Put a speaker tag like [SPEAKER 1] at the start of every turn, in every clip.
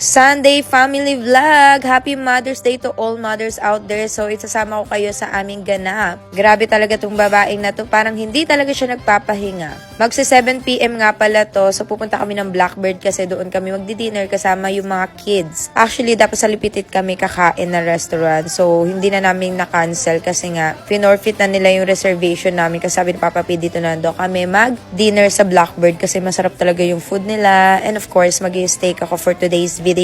[SPEAKER 1] Sunday family vlog! Happy Mother's Day to all mothers out there. So, isasama ko kayo sa aming ganap. Grabe talaga tong babaeng na to. Parang hindi talaga siya nagpapahinga. Magsa 7 PM nga pala to. So, pupunta kami ng Blackbird kasi doon kami magdi-dinner kasama yung mga kids. Actually, dapat sa Lipitit kami kakain na restaurant. So, hindi na namin na-cancel kasi nga, finorfeit na nila yung reservation namin. Kasi sabi ni Papa P, dito na daw kami mag-dinner sa Blackbird kasi masarap talaga yung food nila. And of course, mag-i-steak ako for today's video.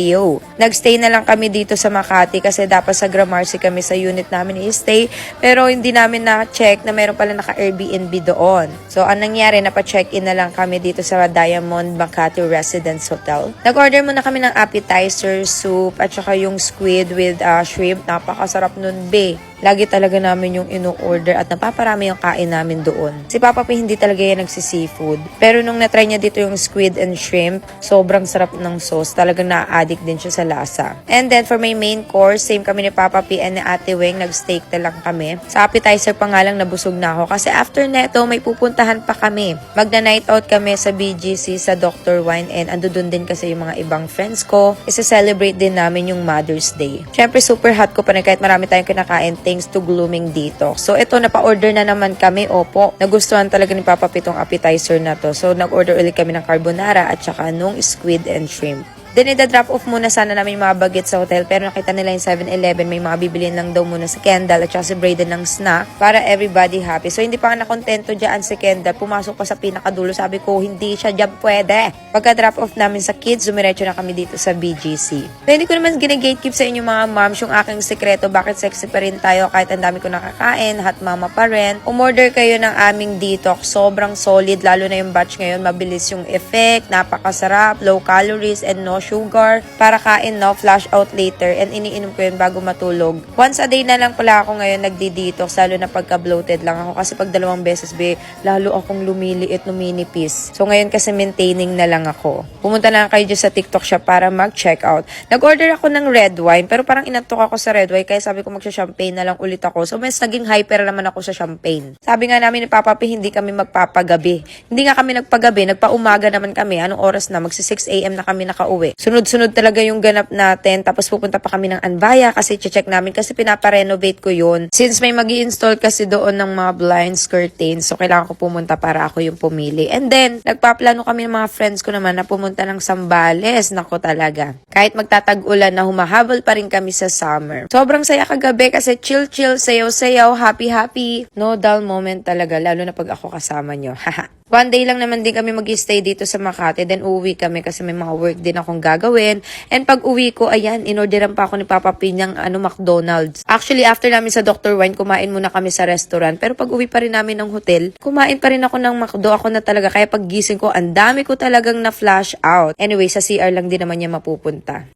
[SPEAKER 1] Nagstay na lang kami dito sa Makati kasi dapat sa Gramercy kami sa unit namin i-stay. Pero hindi namin na-check na meron pala naka-Airbnb doon. So, ang nangyari, napa-check-in na lang kami dito sa Diamond Makati Residence Hotel. Nag-order muna kami ng appetizer, soup, at saka yung squid with shrimp. Napakasarap nun, be. Lagi talaga namin yung ino-order at napaparami yung kain namin doon. Si Papa P hindi talaga yan nagsi-seafood. Pero nung natry niya dito yung squid and shrimp, sobrang sarap ng sauce. Talagang na-addict din siya sa lasa. And then for my main course, same kami ni Papa P and ni Ate Weng, nag-steak na lang kami. Sa appetizer pa nga lang nabusog na ako kasi after neto may pupuntahan pa kami. Magna-night out kami sa BGC sa Dr. Wine and ando dun din kasi yung mga ibang friends ko. Isa-celebrate din namin yung Mother's Day. Syempre super hot ko pa rin kahit marami tayong kinakain thanks to Glooming dito. So, ito, napa-order na naman kami. Opo, nagustuhan talaga ni Papa Pitong appetizer na to. So, nag-order ulit kami ng carbonara at saka nung squid and shrimp. Then, ida-drop off muna sana namin yung mga bagets sa hotel. Pero nakita nila yung 7-Eleven, may mga bibiliin lang daw muna si Kendall at saka si Brayden ng snack para everybody happy. So, hindi pa nga nakontento dyan si Kendall. Pumasok pa sa pinakadulo. Sabi ko, hindi siya dyan pwede. Pagka-drop off namin sa kids, dumiretso na kami dito sa BGC. So, hindi ko naman gine-gatekeep sa inyo mga moms yung aking sekreto. Bakit sexy pa rin tayo kahit ang dami ko nakakain, hot mama pa rin. Umorder kayo ng aming detox. Sobrang solid, lalo na yung batch ngayon. Mabilis yung effect, napakasarap, low calories, and no sugar, para kain no, flash out later, and iniinom ko yun bago matulog. Once a day na lang pala ako ngayon nagdi-detox, lalo na pagka-bloated lang ako kasi pag 2 beses, lalo akong lumiliit, numinipis. So ngayon kasi maintaining na lang ako. Pumunta na lang kayo dyan sa TikTok shop para mag-check out. Nag-order ako ng red wine, pero parang inantok ako sa red wine, kaya sabi ko magsha-champagne na lang ulit ako. So mas naging hyper naman ako sa champagne. Sabi nga namin ni Papa P, hindi kami magpapagabi. Hindi nga kami nagpagabi, nagpaumaga naman kami. Anong oras na? Magsi 6 AM na kami nakauwi. Sunod-sunod talaga yung ganap natin. Tapos pupunta pa kami ng Anbaya kasi check namin kasi pinapa-renovate ko yun. Since may mag-i-install kasi doon ng mga blinds, curtains, so kailangan ko pumunta para ako yung pumili. And then, nagpaplano kami ng mga friends ko naman na pumunta ng Zambales. Nako talaga. Kahit magtatag-ulan na humahabol pa rin kami sa summer. Sobrang saya kagabi kasi chill-chill, sayaw-sayaw, happy-happy. No dull moment talaga, lalo na pag ako kasama nyo. Haha. One day lang naman din kami mag-stay dito sa Makati, then uuwi kami kasi may mga work din akong gagawin. And pag uwi ko, ayan, inorderan pa ako ni Papa P ng McDonald's. Actually, after namin sa Dr. Wine, kumain muna kami sa restaurant. Pero pag uwi pa rin namin ng hotel, kumain pa rin ako ng McDo. Ako na talaga, kaya pag gising ko, ang dami ko talagang na-flash out. Anyway, sa CR lang din naman niya mapupunta.